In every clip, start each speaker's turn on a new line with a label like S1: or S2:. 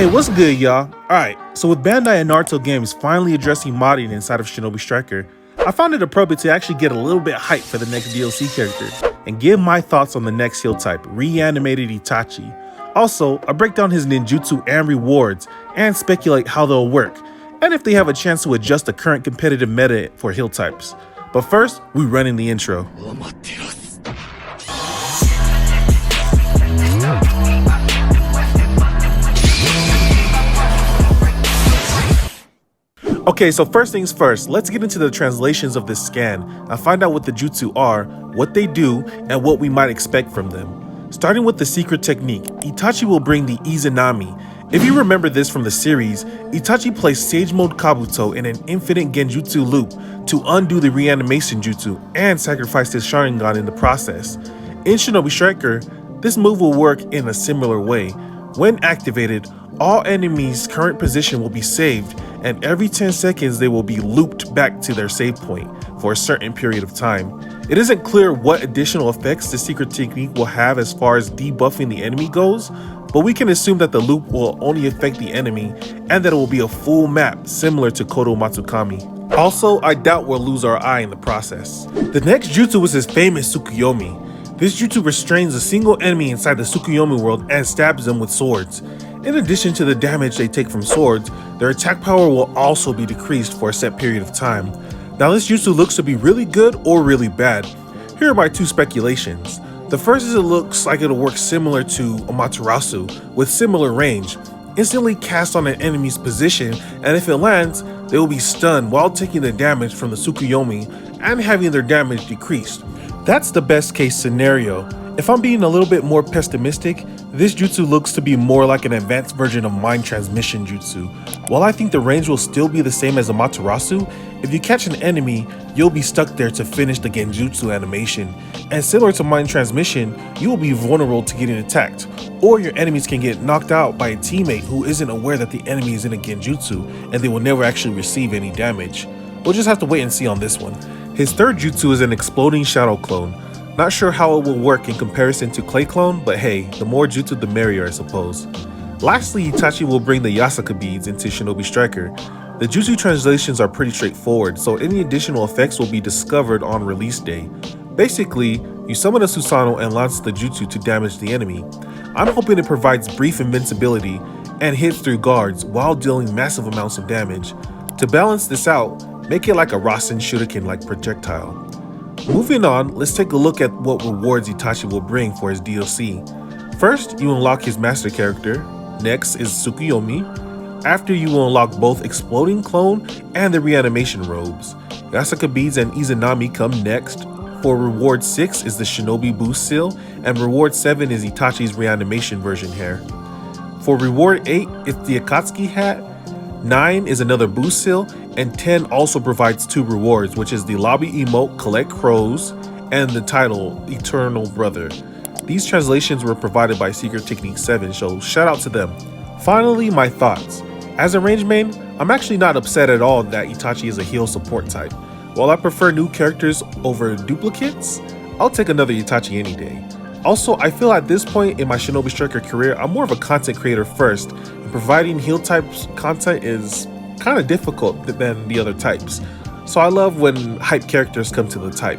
S1: Hey, what's good, y'all? Alright, so with Bandai and Naruto games finally addressing modding inside of Shinobi Striker, I found it appropriate to actually get a little bit hyped for the next DLC character, and give my thoughts on the next heal type, Reanimated Itachi. Also, I break down his ninjutsu and rewards, and speculate how they'll work, and if they have a chance to adjust the current competitive meta for heal types. But first, we run in the intro. Okay, so first things first, let's get into the translations of this scan and find out what the jutsu are, what they do, and what we might expect from them. Starting with the secret technique, Itachi will bring the Izanami. If you remember this from the series, Itachi placed Sage Mode Kabuto in an infinite genjutsu loop to undo the reanimation jutsu and sacrificed his Sharingan in the process. In Shinobi Striker, this move will work in a similar way. When activated, all enemies' current position will be saved, and every 10 seconds they will be looped back to their save point for a certain period of time. It isn't clear what additional effects the secret technique will have as far as debuffing the enemy goes, but we can assume that the loop will only affect the enemy and that it will be a full map similar to Kodo Matsukami. Also, I doubt we'll lose our eye in the process. The next jutsu is his famous Tsukuyomi. This jutsu restrains a single enemy inside the Tsukuyomi world and stabs them with swords. In addition to the damage they take from swords, their attack power will also be decreased for a set period of time. Now this jutsu looks to be really good or really bad. Here are my two speculations. The first is it looks like it'll work similar to Amaterasu with similar range. Instantly cast on an enemy's position, and if it lands, they will be stunned while taking the damage from the Tsukuyomi and having their damage decreased. That's the best case scenario. If I'm being a little bit more pessimistic, this jutsu looks to be more like an advanced version of mind transmission jutsu. While I think the range will still be the same as Amaterasu, if you catch an enemy, you'll be stuck there to finish the genjutsu animation. And similar to mind transmission, you will be vulnerable to getting attacked, or your enemies can get knocked out by a teammate who isn't aware that the enemy is in a genjutsu and they will never actually receive any damage. We'll just have to wait and see on this one. His third jutsu is an exploding shadow clone. Not sure how it will work in comparison to Clay Clone, but hey, the more jutsu the merrier, I suppose. Lastly, Itachi will bring the Yasaka beads into Shinobi Striker. The jutsu translations are pretty straightforward, so any additional effects will be discovered on release day. Basically, you summon a Susanoo and launch the jutsu to damage the enemy. I'm hoping it provides brief invincibility and hits through guards while dealing massive amounts of damage. To balance this out, make it like a Rasen Shuriken-like projectile. Moving on, let's take a look at what rewards Itachi will bring for his DLC. First, you unlock his master character. Next is Tsukuyomi. After, you will unlock both Exploding Clone and the Reanimation robes. Yasaka beads and Izanami come next. For reward 6 is the Shinobi boost seal, and reward 7 is Itachi's Reanimation version hair. For reward 8, it's the Akatsuki hat. 9 is another boost seal, and 10 also provides 2 rewards, which is the lobby emote Collect Crows and the title Eternal Brother. These translations were provided by Secret Technique 7, so shout out to them. Finally, my thoughts. As a range main, I'm actually not upset at all that Itachi is a heal support type. While I prefer new characters over duplicates, I'll take another Itachi any day. Also, I feel at this point in my Shinobi Striker career, I'm more of a content creator first, and providing heal types content is kind of difficult than the other types. So I love when hype characters come to the type.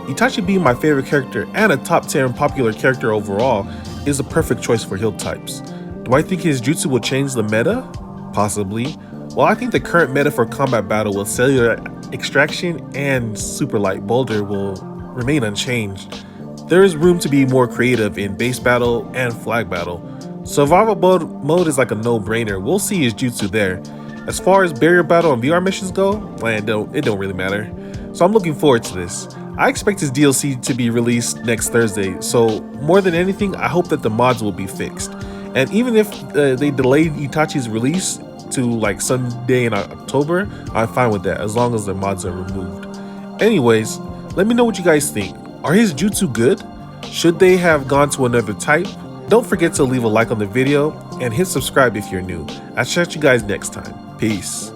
S1: Itachi being my favorite character and a top 10 popular character overall is a perfect choice for heal types. Do I think his jutsu will change the meta? Possibly. While I think the current meta for combat battle with cellular extraction and super light boulder will remain unchanged, there is room to be more creative in base battle and flag battle. Survival mode is like a no-brainer. We'll see his jutsu there. As far as barrier battle and VR missions go, it don't really matter. So I'm looking forward to this. I expect his DLC to be released next Thursday, so more than anything, I hope that the mods will be fixed. And even if they delayed Itachi's release to like Sunday in October, I'm fine with that as long as the mods are removed. Anyways, let me know what you guys think. Are his jutsu good? Should they have gone to another type? Don't forget to leave a like on the video and hit subscribe if you're new. I'll chat you guys next time. Peace.